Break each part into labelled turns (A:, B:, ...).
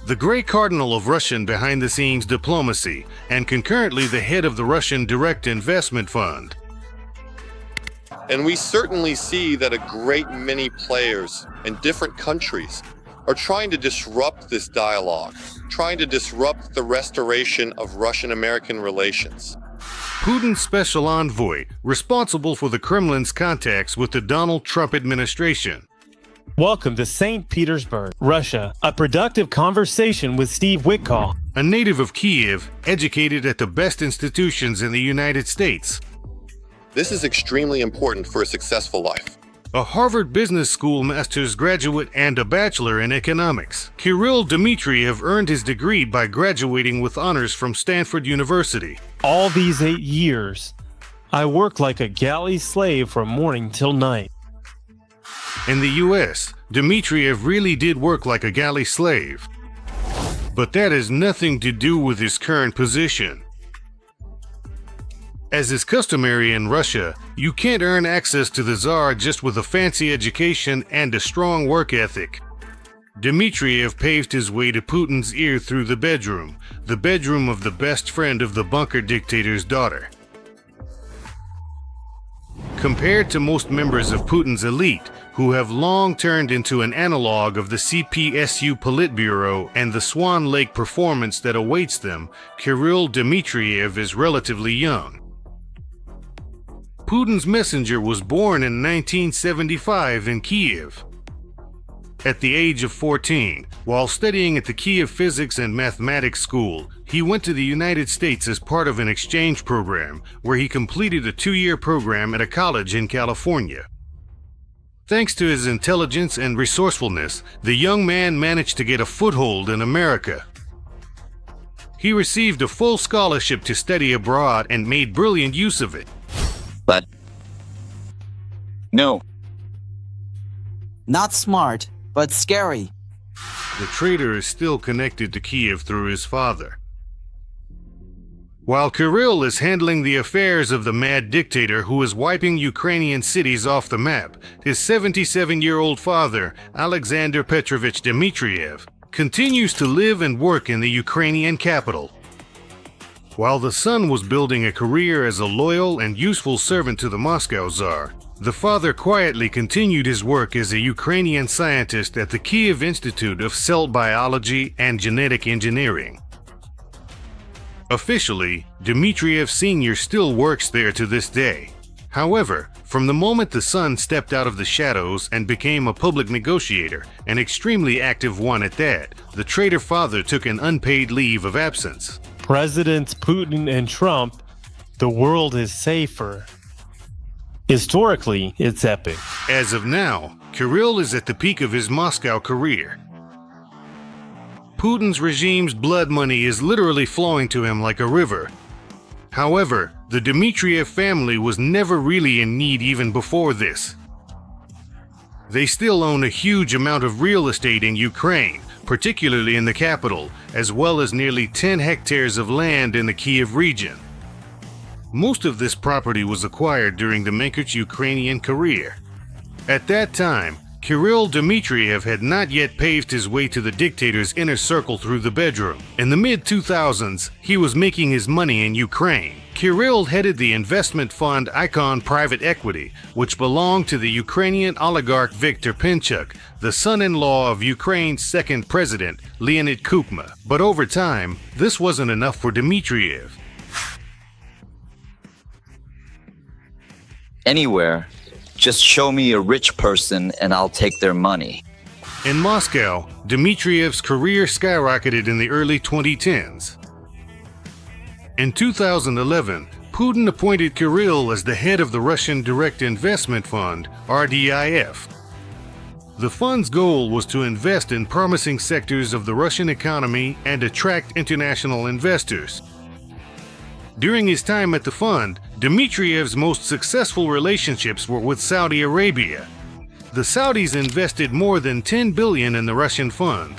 A: the Grey Cardinal of Russian behind-the-scenes diplomacy, and concurrently the head of the Russian Direct Investment Fund.
B: And we certainly see that a great many players in different countries are trying to disrupt this dialogue, trying to disrupt the restoration of Russian-American relations.
A: Putin's special envoy, responsible for the Kremlin's contacts with the Donald Trump administration.
C: Welcome to St. Petersburg, Russia, a productive conversation with Steve Witkoff,
A: A native of Kiev, educated at the best institutions in the United States.
B: This is extremely important for a successful life.
A: A Harvard Business School master's graduate and a bachelor in economics. Kirill Dmitriev earned his degree by graduating with honors from Stanford University.
C: All these 8 years, I worked like a galley slave from morning till night.
A: In the US, Dmitriev really did work like a galley slave. But that has nothing to do with his current position. As is customary in Russia, you can't earn access to the Tsar just with a fancy education and a strong work ethic. Dmitriev paved his way to Putin's ear through the bedroom of the best friend of the bunker dictator's daughter. Compared to most members of Putin's elite, who have long turned into an analog of the CPSU Politburo and the Swan Lake performance that awaits them, Kirill Dmitriev is relatively young. Putin's messenger was born in 1975 in Kiev. At the age of 14, while studying at the Kiev Physics and Mathematics School, he went to the United States as part of an exchange program, where he completed a 2-year program at a college in California. Thanks to his intelligence and resourcefulness, the young man managed to get a foothold in America. He received a full scholarship to study abroad and made brilliant use of it.
D: But no.
E: Not smart, but scary.
A: The traitor is still connected to Kiev through his father. While Kirill is handling the affairs of the mad dictator who is wiping Ukrainian cities off the map, his 77-year-old father, Alexander Petrovich Dmitriev, continues to live and work in the Ukrainian capital. While the son was building a career as a loyal and useful servant to the Moscow Tsar, the father quietly continued his work as a Ukrainian scientist at the Kiev Institute of Cell Biology and Genetic Engineering. Officially, Dmitriev Sr. still works there to this day. However, from the moment the son stepped out of the shadows and became a public negotiator, an extremely active one at that, the traitor father took an unpaid leave of absence.
C: Presidents Putin and Trump, the world is safer. Historically, it's epic.
A: As of now, Kirill is at the peak of his Moscow career. Putin's regime's blood money is literally flowing to him like a river. However, the Dmitriev family was never really in need even before this. They still own a huge amount of real estate in Ukraine, particularly in the capital, as well as nearly 10 hectares of land in the Kiev region. Most of this property was acquired during the Menker's Ukrainian career. At that time, Kirill Dmitriev had not yet paved his way to the dictator's inner circle through the bedroom. In the mid-2000s, he was making his money in Ukraine. Kirill headed the investment fund Icon Private Equity, which belonged to the Ukrainian oligarch Viktor Pinchuk, the son-in-law of Ukraine's second president, Leonid Kuchma. But over time, this wasn't enough for Dmitriev.
D: Anywhere, just show me a rich person and I'll take their money.
A: In Moscow, Dmitriev's career skyrocketed in the early 2010s. In 2011, Putin appointed Kirill as the head of the Russian Direct Investment Fund, RDIF. The fund's goal was to invest in promising sectors of the Russian economy and attract international investors. During his time at the fund, Dmitriev's most successful relationships were with Saudi Arabia. The Saudis invested more than $10 billion in the Russian fund.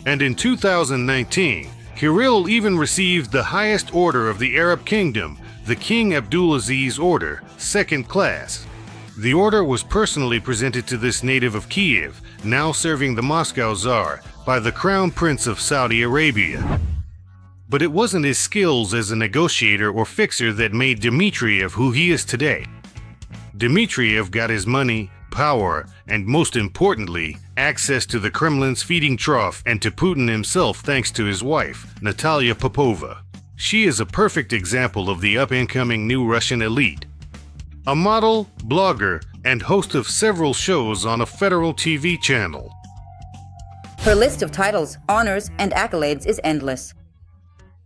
A: And in 2019, Kirill even received the highest order of the Arab Kingdom, the King Abdulaziz Order, second class. The order was personally presented to this native of Kiev, now serving the Moscow Tsar, by the Crown Prince of Saudi Arabia. But it wasn't his skills as a negotiator or fixer that made Dmitriev who he is today. Dmitriev got his money, power, and most importantly, access to the Kremlin's feeding trough and to Putin himself thanks to his wife, Natalia Popova. She is a perfect example of the up-and-coming new Russian elite. A model, blogger, and host of several shows on a federal TV channel.
F: Her list of titles, honors, and accolades is endless.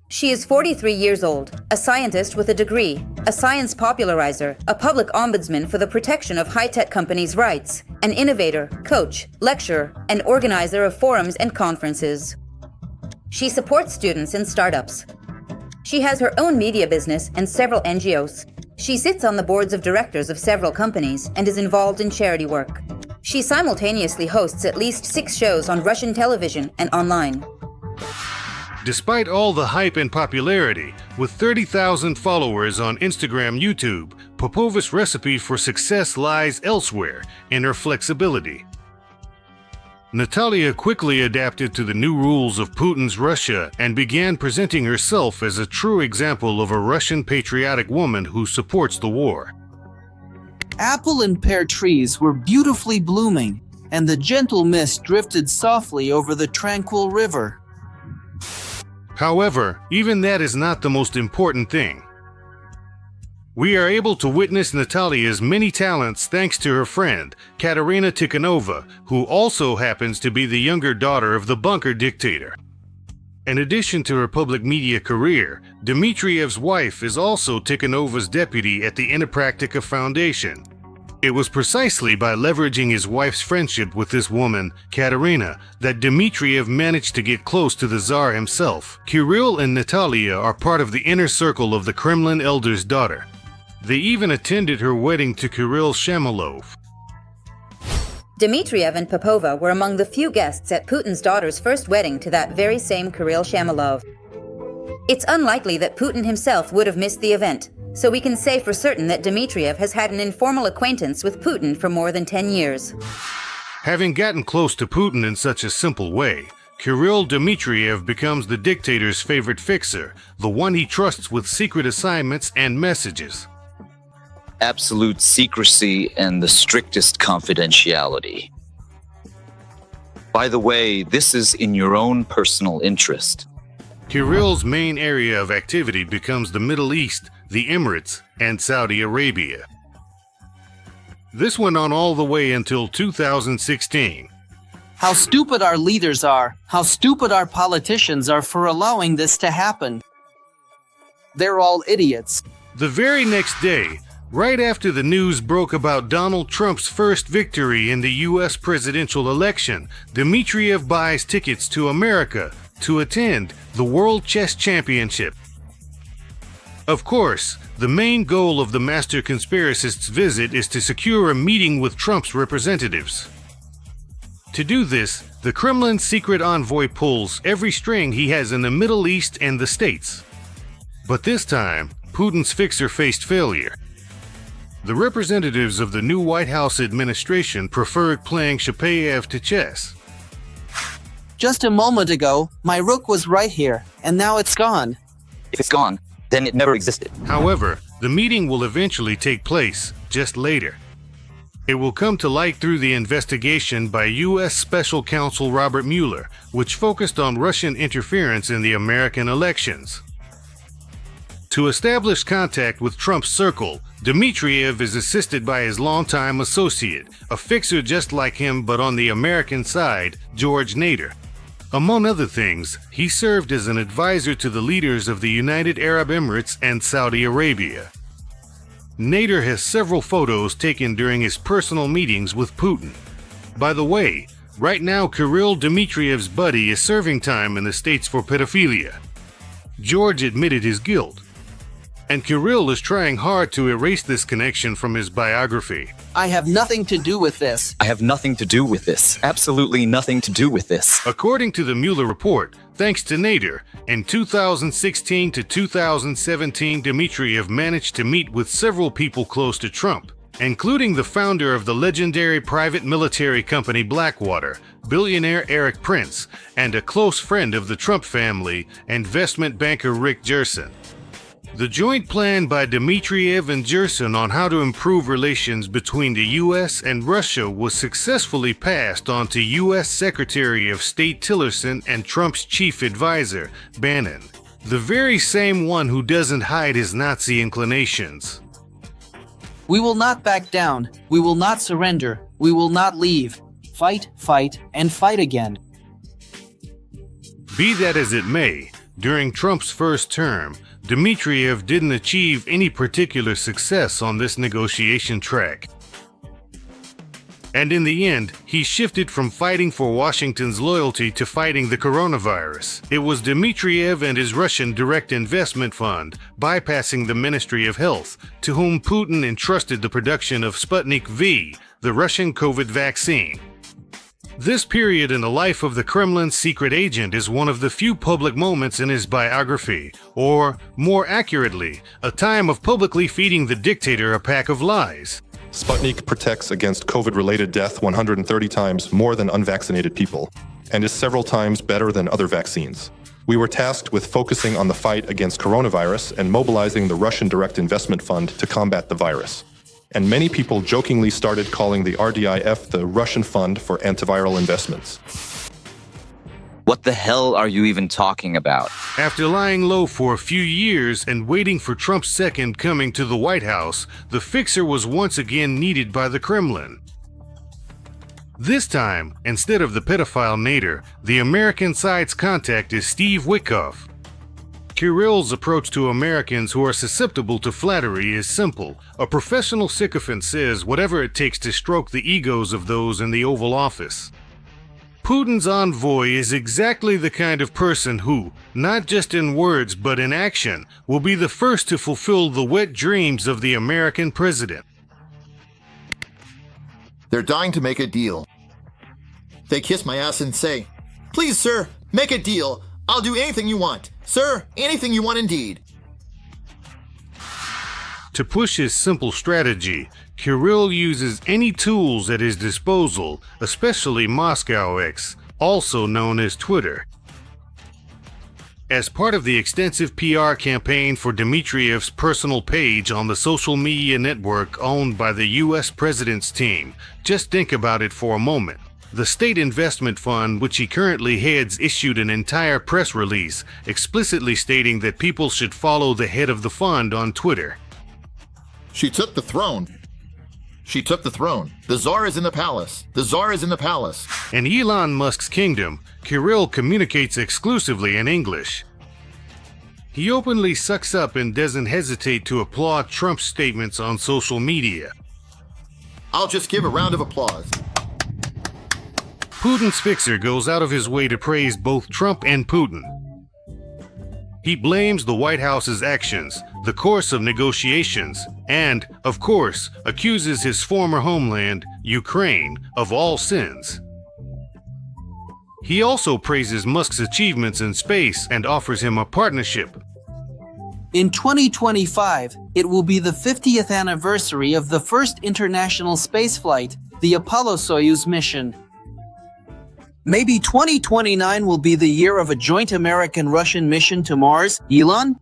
F: She is 43 years old, a scientist with a degree, a science popularizer, a public ombudsman for the protection of high-tech companies' rights, an innovator, coach, lecturer, and organizer of forums and conferences. She supports students and startups. She has her own media business and several NGOs. She sits on the boards of directors of several companies and is involved in charity work. She simultaneously hosts at least 6 shows on Russian television and online.
A: Despite all the hype and popularity, with 30,000 followers on Instagram, YouTube, Popova's recipe for success lies elsewhere, in her flexibility. Natalia quickly adapted to the new rules of Putin's Russia and began presenting herself as a true example of a Russian patriotic woman who supports the war.
E: Apple and pear trees were beautifully blooming, and the gentle mist drifted softly over the tranquil river.
A: However, even that is not the most important thing. We are able to witness Natalia's many talents thanks to her friend, Katerina Tikhanova, who also happens to be the younger daughter of the bunker dictator. In addition to her public media career, Dmitriev's wife is also Tikhanova's deputy at the Inapraktika Foundation. It was precisely by leveraging his wife's friendship with this woman, Katerina, that Dmitriev managed to get close to the Tsar himself. Kirill and Natalia are part of the inner circle of the Kremlin elder's daughter. They even attended her wedding to Kirill Shamalov.
F: Dmitriev and Popova were among the few guests at Putin's daughter's first wedding to that very same Kirill Shamalov. It's unlikely that Putin himself would have missed the event, so we can say for certain that Dmitriev has had an informal acquaintance with Putin for more than 10 years.
A: Having gotten close to Putin in such a simple way, Kirill Dmitriev becomes the dictator's favorite fixer, the one he trusts with secret assignments and messages.
D: Absolute secrecy and the strictest confidentiality. By the way, this is in your own personal interest.
A: Kirill's main area of activity becomes the Middle East, the Emirates, and Saudi Arabia. This went on all the way until 2016.
E: How stupid our leaders are, how stupid our politicians are for allowing this to happen. They're all idiots.
A: The very next day, right after the news broke about Donald Trump's first victory in the U.S. presidential election, Dmitriev buys tickets to America to attend the World Chess Championship. Of course, the main goal of the master conspiracist's visit is to secure a meeting with Trump's representatives. To do this, the Kremlin's secret envoy pulls every string he has in the Middle East and the States. But this time, Putin's fixer faced failure. The representatives of the new White House administration preferred playing Shapayev to chess.
E: Just a moment ago, my rook was right here, and now it's gone.
D: If it's gone, then it never existed.
A: However, the meeting will eventually take place, just later. It will come to light through the investigation by U.S. Special Counsel Robert Mueller, which focused on Russian interference in the American elections. To establish contact with Trump's circle, Dmitriev is assisted by his longtime associate, a fixer just like him but on the American side, George Nader. Among other things, he served as an advisor to the leaders of the United Arab Emirates and Saudi Arabia. Nader has several photos taken during his personal meetings with Putin. By the way, right now Kirill Dmitriev's buddy is serving time in the States for pedophilia. George admitted his guilt, and Kirill is trying hard to erase this connection from his biography.
E: I have nothing to do with this.
D: I have nothing to do with this. Absolutely nothing to do with this.
A: According to the Mueller report, thanks to Nader, in 2016 to 2017, Dmitriev managed to meet with several people close to Trump, including the founder of the legendary private military company Blackwater, billionaire Eric Prince, and a close friend of the Trump family, investment banker Rick Gerson. The joint plan by Dmitriev and Gerson on how to improve relations between the U.S. and Russia was successfully passed on to U.S. Secretary of State Tillerson and Trump's chief advisor, Bannon, the very same one who doesn't hide his Nazi inclinations.
E: We will not back down. We will not surrender. We will not leave. Fight, fight, and fight again.
A: Be that as it may, during Trump's first term, Dmitriev didn't achieve any particular success on this negotiation track. And in the end, he shifted from fighting for Washington's loyalty to fighting the coronavirus. It was Dmitriev and his Russian direct investment fund, bypassing the Ministry of Health, to whom Putin entrusted the production of Sputnik V, the Russian COVID vaccine. This period in the life of the Kremlin's secret agent is one of the few public moments in his biography, or, more accurately, a time of publicly feeding the dictator a pack of lies.
G: Sputnik protects against COVID-related death 130 times more than unvaccinated people, and is several times better than other vaccines. We were tasked with focusing on the fight against coronavirus and mobilizing the Russian direct investment fund to combat the virus. And many people jokingly started calling the RDIF the Russian Fund for Antiviral Investments.
D: What the hell are you even talking about?
A: After lying low for a few years and waiting for Trump's second coming to the White House, the fixer was once again needed by the Kremlin. This time, instead of the pedophile Nader, the American side's contact is Steve Witkoff. Kirill's approach to Americans who are susceptible to flattery is simple. A professional sycophant says whatever it takes to stroke the egos of those in the Oval Office. Putin's envoy is exactly the kind of person who, not just in words but in action, will be the first to fulfill the wet dreams of the American president.
H: They're dying to make a deal. They kiss my ass and say, "Please, sir, make a deal. I'll do anything you want. Sir, anything you want indeed."
A: To push his simple strategy, Kirill uses any tools at his disposal, especially Moscow X, also known as Twitter. As part of the extensive PR campaign for Dmitriev's personal page on the social media network owned by the US president's team, just think about it for a moment. The state investment fund, which he currently heads, issued an entire press release explicitly stating that people should follow the head of the fund on Twitter.
H: She took the throne. She took the throne. The Tsar is in the palace. The Tsar is in the palace.
A: In Elon Musk's kingdom, Kirill communicates exclusively in English. He openly sucks up and doesn't hesitate to applaud Trump's statements on social media.
H: I'll just give a round of applause.
A: Putin's fixer goes out of his way to praise both Trump and Putin. He blames the White House's actions, the course of negotiations, and, of course, accuses his former homeland, Ukraine, of all sins. He also praises Musk's achievements in space and offers him a partnership.
E: In 2025, it will be the 50th anniversary of the first international spaceflight, the Apollo-Soyuz mission. Maybe 2029 will be the year of a joint American-Russian mission to Mars, Elon?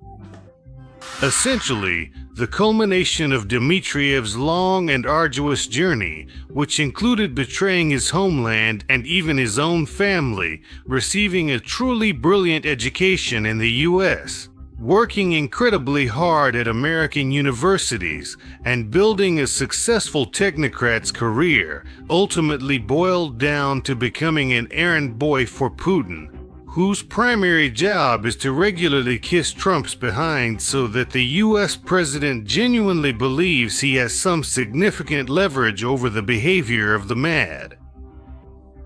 A: Essentially, the culmination of Dmitriev's long and arduous journey, which included betraying his homeland and even his own family, receiving a truly brilliant education in the US, working incredibly hard at American universities, and building a successful technocrat's career, ultimately boiled down to becoming an errand boy for Putin, whose primary job is to regularly kiss Trump's behind so that the US president genuinely believes he has some significant leverage over the behavior of the mad.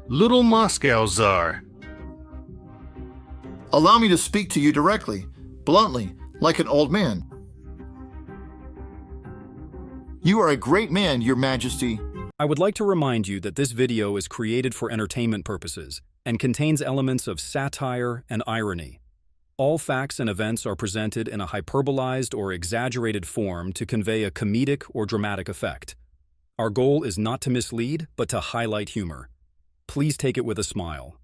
A: Little Moscow Tsar.
H: Allow me to speak to you directly, bluntly, like an old man. You are a great man, Your Majesty.
I: I would like to remind you that this video is created for entertainment purposes and contains elements of satire and irony. All facts and events are presented in a hyperbolized or exaggerated form to convey a comedic or dramatic effect. Our goal is not to mislead, but to highlight humor. Please take it with a smile.